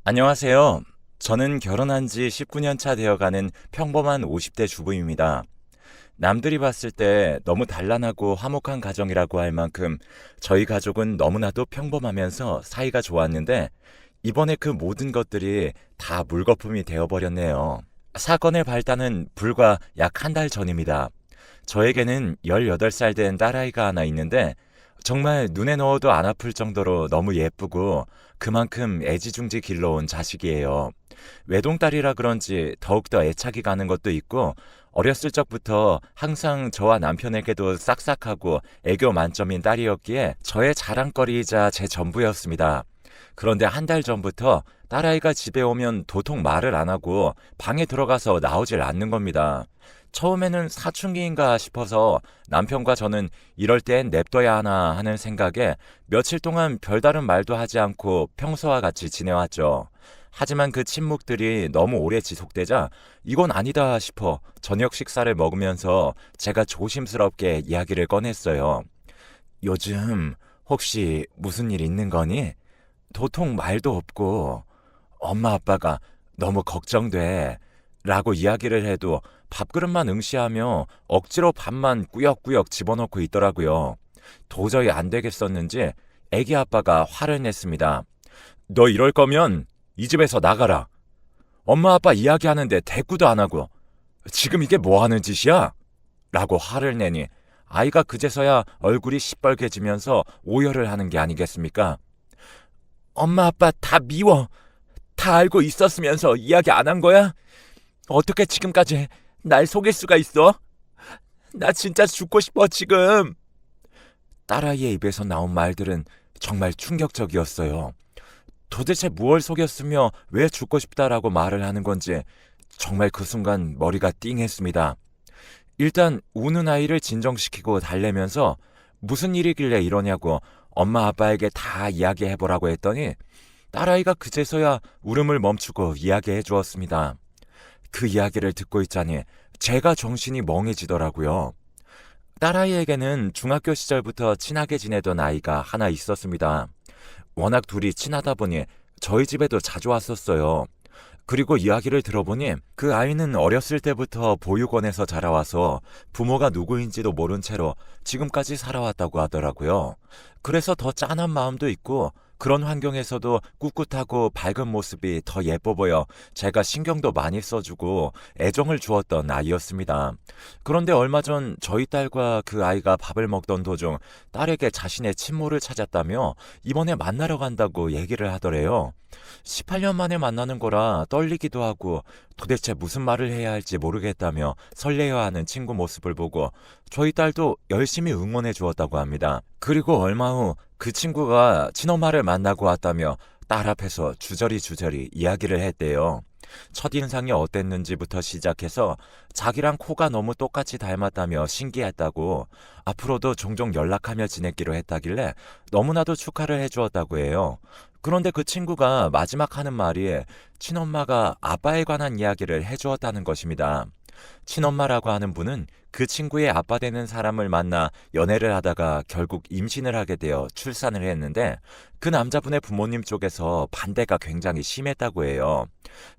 안녕하세요. 저는 결혼한 지 19년 차 되어가는 평범한 50대 주부입니다. 남들이 봤을 때 너무 단란하고 화목한 가정이라고 할 만큼 저희 가족은 너무나도 평범하면서 사이가 좋았는데 이번에 그 모든 것들이 다 물거품이 되어버렸네요. 사건의 발단은 불과 약 한 달 전입니다. 저에게는 18살 된 딸아이가 하나 있는데 정말 눈에 넣어도 안 아플 정도로 너무 예쁘고 그만큼 애지중지 길러온 자식이에요. 외동딸이라 그런지 더욱더 애착이 가는 것도 있고 어렸을 적부터 항상 저와 남편에게도 싹싹하고 애교 만점인 딸이었기에 저의 자랑거리이자 제 전부였습니다. 그런데 한 달 전부터 딸아이가 집에 오면 도통 말을 안 하고 방에 들어가서 나오질 않는 겁니다. 처음에는 사춘기인가 싶어서 남편과 저는 이럴 땐 냅둬야 하나 하는 생각에 며칠 동안 별다른 말도 하지 않고 평소와 같이 지내왔죠. 하지만 그 침묵들이 너무 오래 지속되자 이건 아니다 싶어 저녁 식사를 먹으면서 제가 조심스럽게 이야기를 꺼냈어요. 요즘 혹시 무슨 일 있는 거니? 도통 말도 없고 엄마 아빠가 너무 걱정돼 라고 이야기를 해도 밥그릇만 응시하며 억지로 밥만 꾸역꾸역 집어넣고 있더라고요. 도저히 안 되겠었는지 애기 아빠가 화를 냈습니다. 너 이럴 거면 이 집에서 나가라. 엄마 아빠 이야기하는데 대꾸도 안 하고 지금 이게 뭐 하는 짓이야? 라고 화를 내니 아이가 그제서야 얼굴이 시뻘개지면서 오열을 하는 게 아니겠습니까? 엄마 아빠 다 미워. 다 알고 있었으면서 이야기 안 한 거야? 어떻게 지금까지 날 속일 수가 있어? 나 진짜 죽고 싶어 지금. 딸아이의 입에서 나온 말들은 정말 충격적이었어요. 도대체 무얼 속였으며 왜 죽고 싶다라고 말을 하는 건지 정말 그 순간 머리가 띵했습니다. 일단 우는 아이를 진정시키고 달래면서 무슨 일이길래 이러냐고 엄마 아빠에게 다 이야기해보라고 했더니 딸아이가 그제서야 울음을 멈추고 이야기해 주었습니다. 그 이야기를 듣고 있자니 제가 정신이 멍해지더라고요. 딸아이에게는 중학교 시절부터 친하게 지내던 아이가 하나 있었습니다. 워낙 둘이 친하다 보니 저희 집에도 자주 왔었어요. 그리고 이야기를 들어보니 그 아이는 어렸을 때부터 보육원에서 자라와서 부모가 누구인지도 모른 채로 지금까지 살아왔다고 하더라고요. 그래서 더 짠한 마음도 있고 그런 환경에서도 꿋꿋하고 밝은 모습이 더 예뻐 보여 제가 신경도 많이 써주고 애정을 주었던 아이였습니다. 그런데 얼마 전 저희 딸과 그 아이가 밥을 먹던 도중 딸에게 자신의 친모를 찾았다며 이번에 만나러 간다고 얘기를 하더래요. 18년 만에 만나는 거라 떨리기도 하고 도대체 무슨 말을 해야 할지 모르겠다며 설레어하는 친구 모습을 보고 저희 딸도 열심히 응원해 주었다고 합니다. 그리고 얼마 후 그 친구가 친엄마를 만나고 왔다며 딸 앞에서 주저리 이야기를 했대요. 첫인상이 어땠는지부터 시작해서 자기랑 코가 너무 똑같이 닮았다며 신기했다고 앞으로도 종종 연락하며 지냈기로 했다길래 너무나도 축하를 해주었다고 해요. 그런데 그 친구가 마지막 하는 말이 친엄마가 아빠에 관한 이야기를 해주었다는 것입니다. 친엄마라고 하는 분은 그 친구의 아빠 되는 사람을 만나 연애를 하다가 결국 임신을 하게 되어 출산을 했는데 그 남자분의 부모님 쪽에서 반대가 굉장히 심했다고 해요.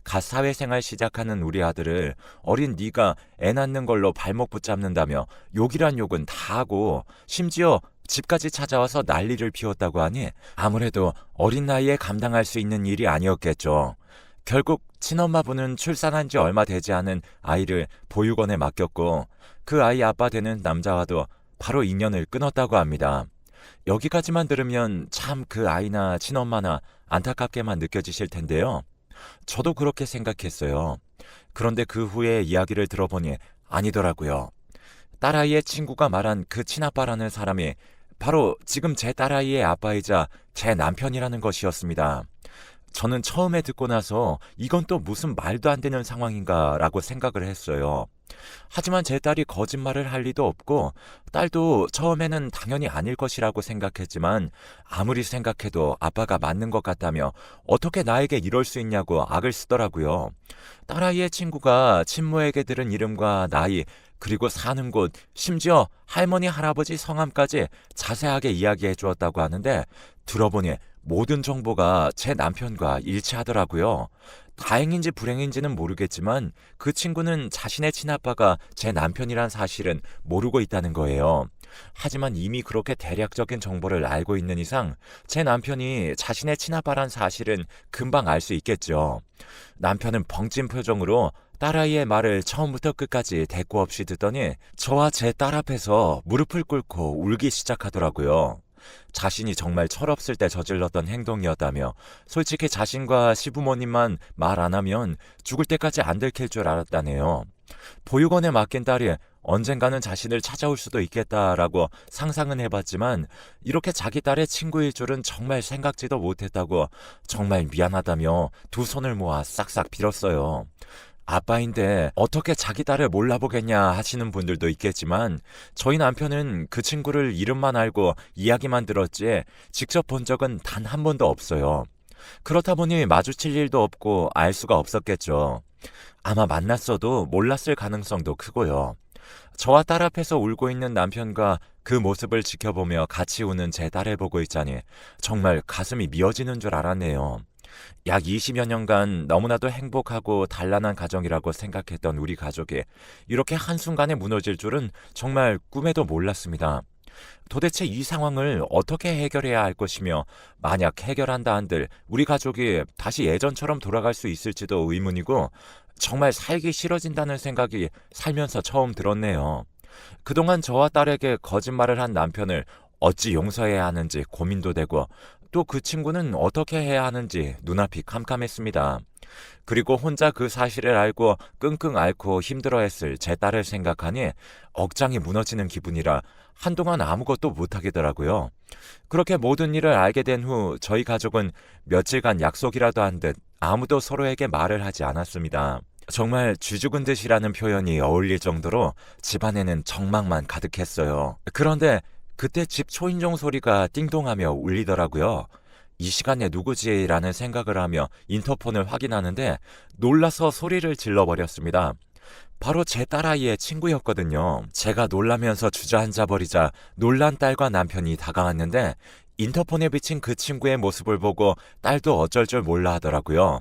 갓 사회생활 시작하는 우리 아들을 어린 네가 애 낳는 걸로 발목 붙잡는다며 욕이란 욕은 다 하고 심지어 집까지 찾아와서 난리를 피웠다고 하니 아무래도 어린 나이에 감당할 수 있는 일이 아니었겠죠. 결국 친엄마분은 출산한 지 얼마 되지 않은 아이를 보육원에 맡겼고 그 아이 아빠 되는 남자와도 바로 인연을 끊었다고 합니다. 여기까지만 들으면 참 그 아이나 친엄마나 안타깝게만 느껴지실 텐데요. 저도 그렇게 생각했어요. 그런데 그 후에 이야기를 들어보니 아니더라고요. 딸아이의 친구가 말한 그 친아빠라는 사람이 바로 지금 제 딸아이의 아빠이자 제 남편이라는 것이었습니다. 저는 처음에 듣고 나서 이건 또 무슨 말도 안 되는 상황인가 라고 생각을 했어요. 하지만 제 딸이 거짓말을 할 리도 없고 딸도 처음에는 당연히 아닐 것이라고 생각했지만 아무리 생각해도 아빠가 맞는 것 같다며 어떻게 나에게 이럴 수 있냐고 악을 쓰더라고요. 딸아이의 친구가 친모에게 들은 이름과 나이 그리고 사는 곳, 심지어 할머니, 할아버지 성함까지 자세하게 이야기해 주었다고 하는데 들어보니 모든 정보가 제 남편과 일치하더라고요. 다행인지 불행인지는 모르겠지만 그 친구는 자신의 친아빠가 제 남편이란 사실은 모르고 있다는 거예요. 하지만 이미 그렇게 대략적인 정보를 알고 있는 이상 제 남편이 자신의 친아빠란 사실은 금방 알 수 있겠죠. 남편은 벙찐 표정으로 딸아이의 말을 처음부터 끝까지 대꾸 없이 듣더니 저와 제 딸 앞에서 무릎을 꿇고 울기 시작하더라고요. 자신이 정말 철없을 때 저질렀던 행동이었다며 솔직히 자신과 시부모님만 말 안 하면 죽을 때까지 안 들킬 줄 알았다네요. 보육원에 맡긴 딸이 언젠가는 자신을 찾아올 수도 있겠다라고 상상은 해봤지만 이렇게 자기 딸의 친구일 줄은 정말 생각지도 못했다고 정말 미안하다며 두 손을 모아 싹싹 빌었어요. 아빠인데 어떻게 자기 딸을 몰라보겠냐 하시는 분들도 있겠지만 저희 남편은 그 친구를 이름만 알고 이야기만 들었지 직접 본 적은 단 한 번도 없어요. 그렇다 보니 마주칠 일도 없고 알 수가 없었겠죠. 아마 만났어도 몰랐을 가능성도 크고요. 저와 딸 앞에서 울고 있는 남편과 그 모습을 지켜보며 같이 우는 제 딸을 보고 있자니 정말 가슴이 미어지는 줄 알았네요. 약 20여 년간 너무나도 행복하고 단란한 가정이라고 생각했던 우리 가족이 이렇게 한순간에 무너질 줄은 정말 꿈에도 몰랐습니다. 도대체 이 상황을 어떻게 해결해야 할 것이며 만약 해결한다 한들 우리 가족이 다시 예전처럼 돌아갈 수 있을지도 의문이고 정말 살기 싫어진다는 생각이 살면서 처음 들었네요. 그동안 저와 딸에게 거짓말을 한 남편을 어찌 용서해야 하는지 고민도 되고 또 그 친구는 어떻게 해야 하는지 눈앞이 캄캄했습니다. 그리고 혼자 그 사실을 알고 끙끙 앓고 힘들어했을 제 딸을 생각하니 억장이 무너지는 기분이라 한동안 아무것도 못하겠더라고요. 그렇게 모든 일을 알게 된 후 저희 가족은 며칠간 약속이라도 한 듯 아무도 서로에게 말을 하지 않았습니다. 정말 쥐죽은 듯이라는 표현이 어울릴 정도로 집안에는 정막만 가득했어요. 그런데 그때 집 초인종 소리가 띵동하며 울리더라고요. 이 시간에 누구지라는 생각을 하며 인터폰을 확인하는데 놀라서 소리를 질러버렸습니다. 바로 제 딸아이의 친구였거든요. 제가 놀라면서 주저앉아버리자 놀란 딸과 남편이 다가왔는데 인터폰에 비친 그 친구의 모습을 보고 딸도 어쩔 줄 몰라 하더라고요.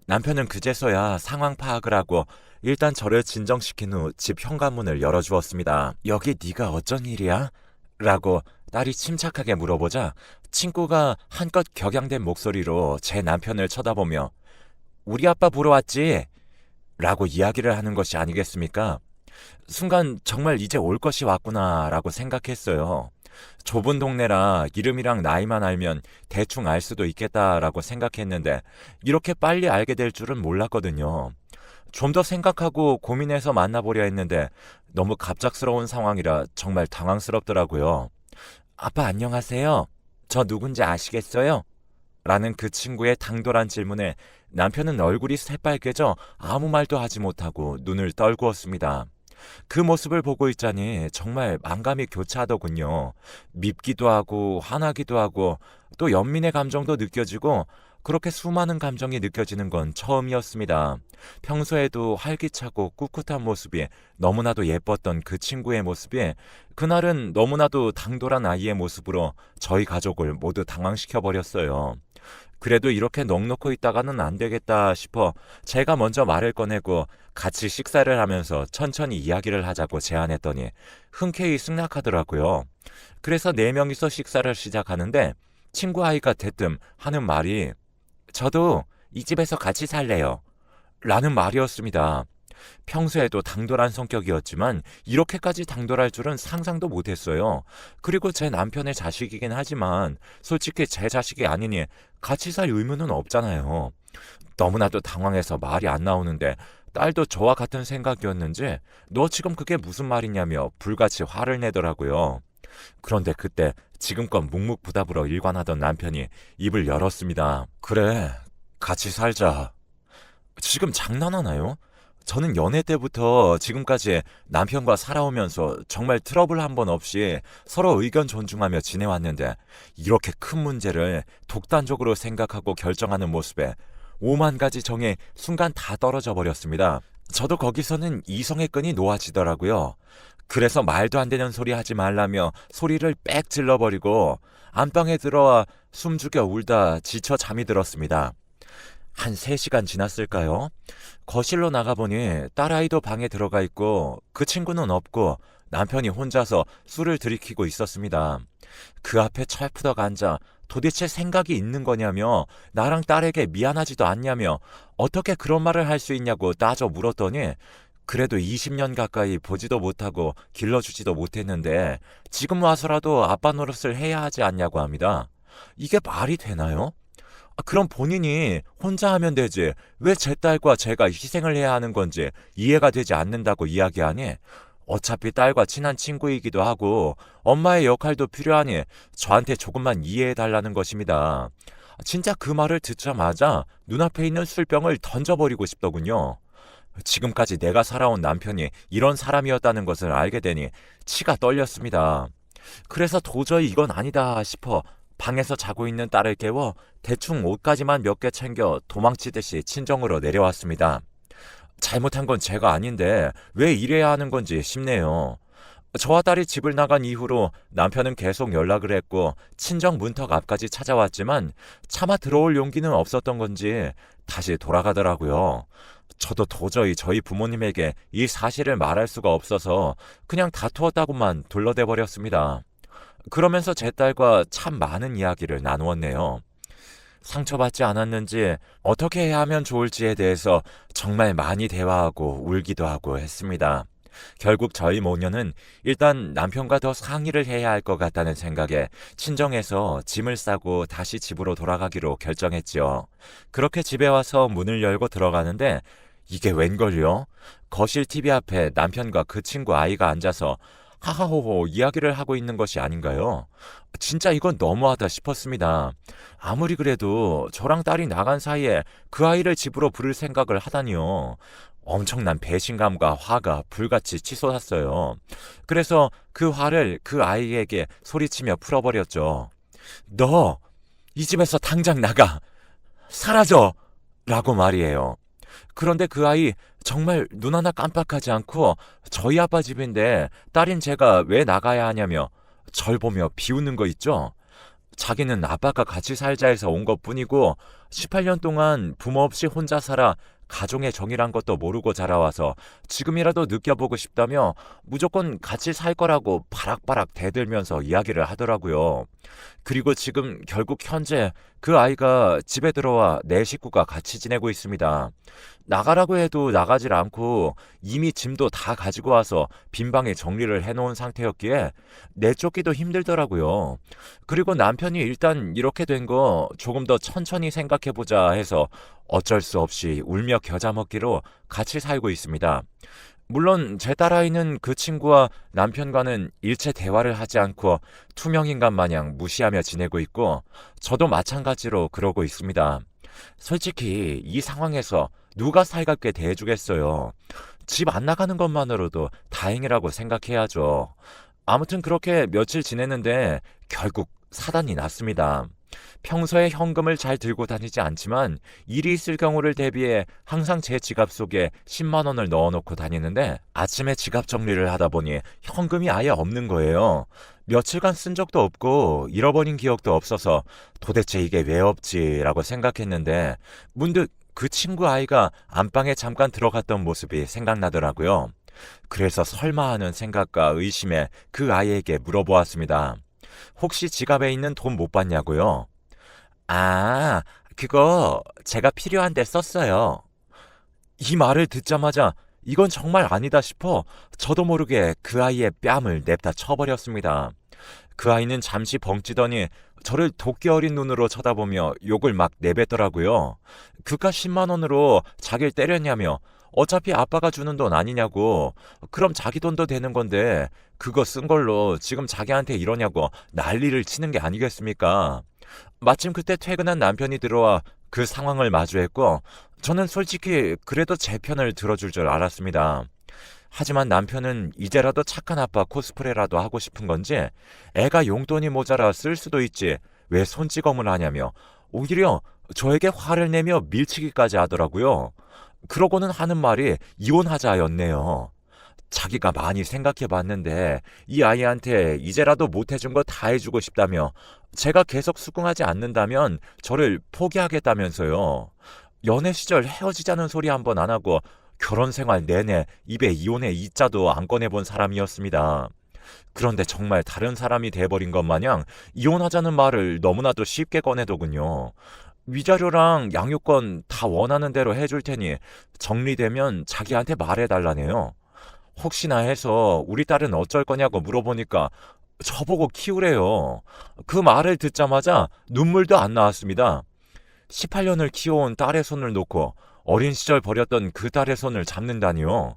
남편은 그제서야 상황 파악을 하고 일단 저를 진정시킨 후 집 현관문을 열어주었습니다. 여기 네가 어쩐 일이야? 라고 딸이 침착하게 물어보자 친구가 한껏 격양된 목소리로 제 남편을 쳐다보며 우리 아빠 보러 왔지? 라고 이야기를 하는 것이 아니겠습니까? 순간 정말 이제 올 것이 왔구나 라고 생각했어요. 좁은 동네라 이름이랑 나이만 알면 대충 알 수도 있겠다라고 생각했는데 이렇게 빨리 알게 될 줄은 몰랐거든요. 좀 더 생각하고 고민해서 만나보려 했는데 너무 갑작스러운 상황이라 정말 당황스럽더라고요. 아빠 안녕하세요. 저 누군지 아시겠어요? 라는 그 친구의 당돌한 질문에 남편은 얼굴이 새빨개져 아무 말도 하지 못하고 눈을 떨구었습니다. 그 모습을 보고 있자니 정말 만감이 교차하더군요. 밉기도 하고 화나기도 하고 또 연민의 감정도 느껴지고 그렇게 수많은 감정이 느껴지는 건 처음이었습니다. 평소에도 활기차고 꿋꿋한 모습이 너무나도 예뻤던 그 친구의 모습이 그날은 너무나도 당돌한 아이의 모습으로 저희 가족을 모두 당황시켜버렸어요. 그래도 이렇게 넋놓고 있다가는 안 되겠다 싶어 제가 먼저 말을 꺼내고 같이 식사를 하면서 천천히 이야기를 하자고 제안했더니 흔쾌히 승낙하더라고요. 그래서 4명이서 식사를 시작하는데 친구 아이가 대뜸 하는 말이 저도 이 집에서 같이 살래요. 라는 말이었습니다. 평소에도 당돌한 성격이었지만 이렇게까지 당돌할 줄은 상상도 못했어요. 그리고 제 남편의 자식이긴 하지만 솔직히 제 자식이 아니니 같이 살 의무는 없잖아요. 너무나도 당황해서 말이 안 나오는데 딸도 저와 같은 생각이었는지 너 지금 그게 무슨 말이냐며 불같이 화를 내더라고요. 그런데 그때 지금껏 묵묵부답으로 일관하던 남편이 입을 열었습니다. 그래, 같이 살자. 지금 장난하나요? 저는 연애 때부터 지금까지 남편과 살아오면서 정말 트러블 한 번 없이 서로 의견 존중하며 지내왔는데 이렇게 큰 문제를 독단적으로 생각하고 결정하는 모습에 5만 가지 정이 순간 다 떨어져 버렸습니다. 저도 거기서는 이성의 끈이 놓아지더라고요. 그래서 말도 안 되는 소리 하지 말라며 소리를 빽 질러버리고 안방에 들어와 숨죽여 울다 지쳐 잠이 들었습니다. 한 3시간 지났을까요? 거실로 나가보니 딸아이도 방에 들어가 있고 그 친구는 없고 남편이 혼자서 술을 들이키고 있었습니다. 그 앞에 철푸덕 앉아 도대체 생각이 있는 거냐며 나랑 딸에게 미안하지도 않냐며 어떻게 그런 말을 할 수 있냐고 따져 물었더니 그래도 20년 가까이 보지도 못하고 길러주지도 못했는데 지금 와서라도 아빠 노릇을 해야 하지 않냐고 합니다. 이게 말이 되나요? 그럼 본인이 혼자 하면 되지. 왜 제 딸과 제가 희생을 해야 하는 건지 이해가 되지 않는다고 이야기하니 어차피 딸과 친한 친구이기도 하고 엄마의 역할도 필요하니 저한테 조금만 이해해 달라는 것입니다. 진짜 그 말을 듣자마자 눈앞에 있는 술병을 던져버리고 싶더군요. 지금까지 내가 살아온 남편이 이런 사람이었다는 것을 알게 되니 치가 떨렸습니다. 그래서 도저히 이건 아니다 싶어 방에서 자고 있는 딸을 깨워 대충 옷까지만 몇 개 챙겨 도망치듯이 친정으로 내려왔습니다. 잘못한 건 제가 아닌데 왜 이래야 하는 건지 싶네요. 저와 딸이 집을 나간 이후로 남편은 계속 연락을 했고 친정 문턱 앞까지 찾아왔지만 차마 들어올 용기는 없었던 건지 다시 돌아가더라고요. 저도 도저히 저희 부모님에게 이 사실을 말할 수가 없어서 그냥 다투었다고만 둘러대 버렸습니다. 그러면서 제 딸과 참 많은 이야기를 나누었네요. 상처받지 않았는지 어떻게 해야 하면 좋을지에 대해서 정말 많이 대화하고 울기도 하고 했습니다. 결국 저희 모녀는 일단 남편과 더 상의를 해야 할 것 같다는 생각에 친정에서 짐을 싸고 다시 집으로 돌아가기로 결정했지요. 그렇게 집에 와서 문을 열고 들어가는데 이게 웬걸요? 거실 TV 앞에 남편과 그 친구 아이가 앉아서 하하호호 이야기를 하고 있는 것이 아닌가요? 진짜 이건 너무하다 싶었습니다. 아무리 그래도 저랑 딸이 나간 사이에 그 아이를 집으로 부를 생각을 하다니요. 엄청난 배신감과 화가 불같이 치솟았어요. 그래서 그 화를 그 아이에게 소리치며 풀어버렸죠. 너, 이 집에서 당장 나가! 사라져! 라고 말이에요. 그런데 그 아이 정말 눈 하나 깜빡하지 않고 저희 아빠 집인데 딸인 제가 왜 나가야 하냐며 절 보며 비웃는 거 있죠? 자기는 아빠가 같이 살자 해서 온 것뿐이고 18년 동안 부모 없이 혼자 살아 가족의 정이란 것도 모르고 자라와서 지금이라도 느껴보고 싶다며 무조건 같이 살 거라고 바락바락 대들면서 이야기를 하더라고요. 그리고 지금 결국 현재 그 아이가 집에 들어와 내 식구가 같이 지내고 있습니다. 나가라고 해도 나가질 않고 이미 짐도 다 가지고 와서 빈방에 정리를 해놓은 상태였기에 내쫓기도 힘들더라고요. 그리고 남편이 일단 이렇게 된 거 조금 더 천천히 생각해보자 해서 어쩔 수 없이 울며 겨자 먹기로 같이 살고 있습니다. 물론 제 딸아이는 그 친구와 남편과는 일체 대화를 하지 않고 투명인간 마냥 무시하며 지내고 있고 저도 마찬가지로 그러고 있습니다. 솔직히 이 상황에서 누가 살갑게 대해주겠어요. 집 안 나가는 것만으로도 다행이라고 생각해야죠. 아무튼 그렇게 며칠 지냈는데 결국 사단이 났습니다. 평소에 현금을 잘 들고 다니지 않지만 일이 있을 경우를 대비해 항상 제 지갑 속에 10만 원을 넣어놓고 다니는데 아침에 지갑 정리를 하다 보니 현금이 아예 없는 거예요. 며칠간 쓴 적도 없고 잃어버린 기억도 없어서 도대체 이게 왜 없지라고 생각했는데 문득 그 친구 아이가 안방에 잠깐 들어갔던 모습이 생각나더라고요. 그래서 설마 하는 생각과 의심에 그 아이에게 물어보았습니다. 혹시 지갑에 있는 돈 못 봤냐고요? 아, 그거 제가 필요한데 썼어요. 이 말을 듣자마자 이건 정말 아니다 싶어 저도 모르게 그 아이의 뺨을 냅다 쳐버렸습니다. 그 아이는 잠시 벙찌더니 저를 도끼 어린 눈으로 쳐다보며 욕을 막 내뱉더라고요. 그깟 10만 원으로 자기를 때렸냐며 어차피 아빠가 주는 돈 아니냐고 그럼 자기 돈도 되는 건데 그거 쓴 걸로 지금 자기한테 이러냐고 난리를 치는 게 아니겠습니까? 마침 그때 퇴근한 남편이 들어와 그 상황을 마주했고 저는 솔직히 그래도 제 편을 들어줄 줄 알았습니다. 하지만 남편은 이제라도 착한 아빠 코스프레라도 하고 싶은 건지 애가 용돈이 모자라 쓸 수도 있지 왜 손찌검을 하냐며 오히려 저에게 화를 내며 밀치기까지 하더라고요. 그러고는 하는 말이 이혼하자였네요. 자기가 많이 생각해 봤는데 이 아이한테 이제라도 못해준 거 다 해주고 싶다며 제가 계속 수긍하지 않는다면 저를 포기하겠다면서요. 연애 시절 헤어지자는 소리 한 번 안 하고 결혼 생활 내내 입에 이혼의 이자도 안 꺼내본 사람이었습니다. 그런데 정말 다른 사람이 돼버린 것 마냥 이혼하자는 말을 너무나도 쉽게 꺼내더군요. 위자료랑 양육권 다 원하는 대로 해줄 테니 정리되면 자기한테 말해달라네요. 혹시나 해서 우리 딸은 어쩔 거냐고 물어보니까 저보고 키우래요. 그 말을 듣자마자 눈물도 안 나왔습니다. 18년을 키워온 딸의 손을 놓고 어린 시절 버렸던 그 딸의 손을 잡는다니요.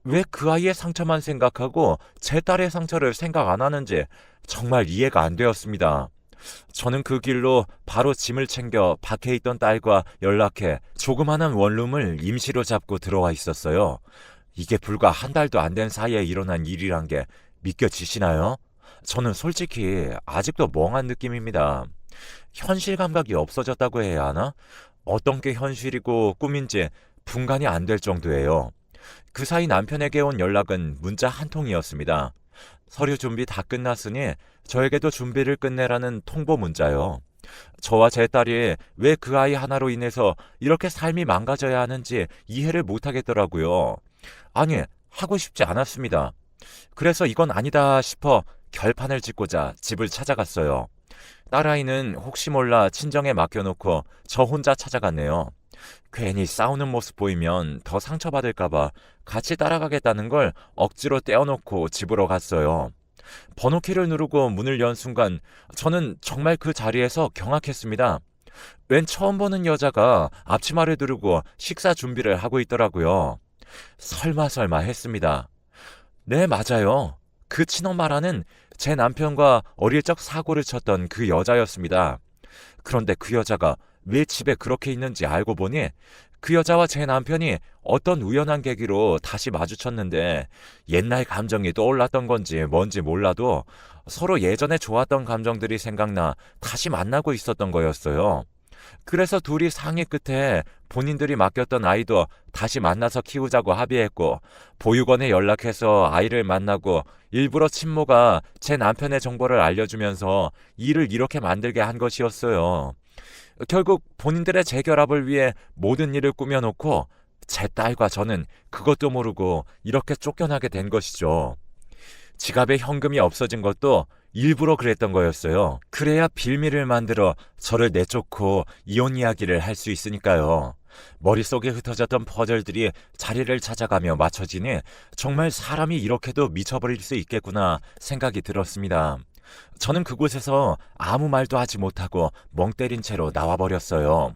왜 그 아이의 상처만 생각하고 제 딸의 상처를 생각 안 하는지 정말 이해가 안 되었습니다. 저는 그 길로 바로 짐을 챙겨 밖에 있던 딸과 연락해 조그마한 원룸을 임시로 잡고 들어와 있었어요. 이게 불과 한 달도 안 된 사이에 일어난 일이란 게 믿겨지시나요? 저는 솔직히 아직도 멍한 느낌입니다. 현실 감각이 없어졌다고 해야 하나? 어떤 게 현실이고 꿈인지 분간이 안 될 정도예요. 그 사이 남편에게 온 연락은 문자 한 통이었습니다. 서류 준비 다 끝났으니 저에게도 준비를 끝내라는 통보 문자요. 저와 제 딸이 왜 그 아이 하나로 인해서 이렇게 삶이 망가져야 하는지 이해를 못하겠더라고요. 아니, 하고 싶지 않았습니다. 그래서 이건 아니다 싶어 결판을 짓고자 집을 찾아갔어요. 딸아이는 혹시 몰라 친정에 맡겨놓고 저 혼자 찾아갔네요. 괜히 싸우는 모습 보이면 더 상처받을까봐 같이 따라가겠다는 걸 억지로 떼어놓고 집으로 갔어요. 번호키를 누르고 문을 연 순간 저는 정말 그 자리에서 경악했습니다. 웬 처음 보는 여자가 앞치마를 두르고 식사 준비를 하고 있더라고요. 설마 했습니다. 네, 맞아요. 그 친엄마라는 제 남편과 어릴 적 사고를 쳤던 그 여자였습니다. 그런데 그 여자가 왜 집에 그렇게 있는지 알고 보니 그 여자와 제 남편이 어떤 우연한 계기로 다시 마주쳤는데 옛날 감정이 떠올랐던 건지 뭔지 몰라도 서로 예전에 좋았던 감정들이 생각나 다시 만나고 있었던 거였어요. 그래서 둘이 상의 끝에 본인들이 맡겼던 아이도 다시 만나서 키우자고 합의했고 보육원에 연락해서 아이를 만나고 일부러 친모가 제 남편의 정보를 알려주면서 일을 이렇게 만들게 한 것이었어요. 결국 본인들의 재결합을 위해 모든 일을 꾸며놓고 제 딸과 저는 그것도 모르고 이렇게 쫓겨나게 된 것이죠. 지갑에 현금이 없어진 것도 일부러 그랬던 거였어요. 그래야 빌미를 만들어 저를 내쫓고 이혼 이야기를 할 수 있으니까요. 머릿속에 흩어졌던 퍼즐들이 자리를 찾아가며 맞춰지니 정말 사람이 이렇게도 미쳐버릴 수 있겠구나 생각이 들었습니다. 저는 그곳에서 아무 말도 하지 못하고 멍 때린 채로 나와버렸어요.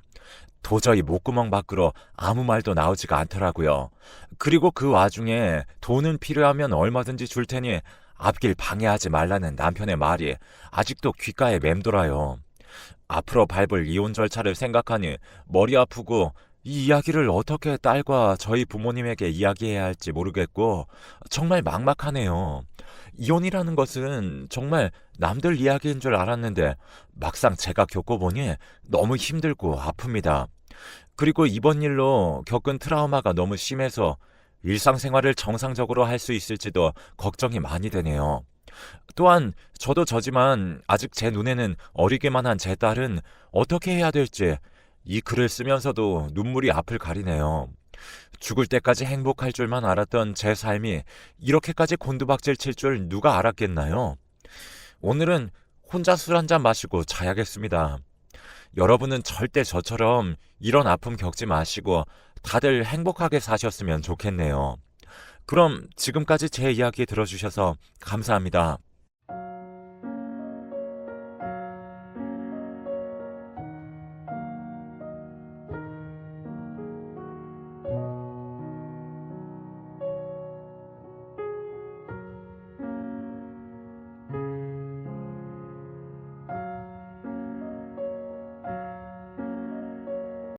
도저히 목구멍 밖으로 아무 말도 나오지가 않더라고요. 그리고 그 와중에 돈은 필요하면 얼마든지 줄 테니 앞길 방해하지 말라는 남편의 말이 아직도 귓가에 맴돌아요. 앞으로 밟을 이혼 절차를 생각하니 머리 아프고 이 이야기를 어떻게 딸과 저희 부모님에게 이야기해야 할지 모르겠고 정말 막막하네요. 이혼이라는 것은 정말 남들 이야기인 줄 알았는데 막상 제가 겪어보니 너무 힘들고 아픕니다. 그리고 이번 일로 겪은 트라우마가 너무 심해서 일상생활을 정상적으로 할 수 있을지도 걱정이 많이 되네요. 또한 저도 저지만 아직 제 눈에는 어리기만 한 제 딸은 어떻게 해야 될지 이 글을 쓰면서도 눈물이 앞을 가리네요. 죽을 때까지 행복할 줄만 알았던 제 삶이 이렇게까지 곤두박질 칠 줄 누가 알았겠나요? 오늘은 혼자 술 한잔 마시고 자야겠습니다. 여러분은 절대 저처럼 이런 아픔 겪지 마시고 다들 행복하게 사셨으면 좋겠네요. 그럼 지금까지 제 이야기 들어주셔서 감사합니다.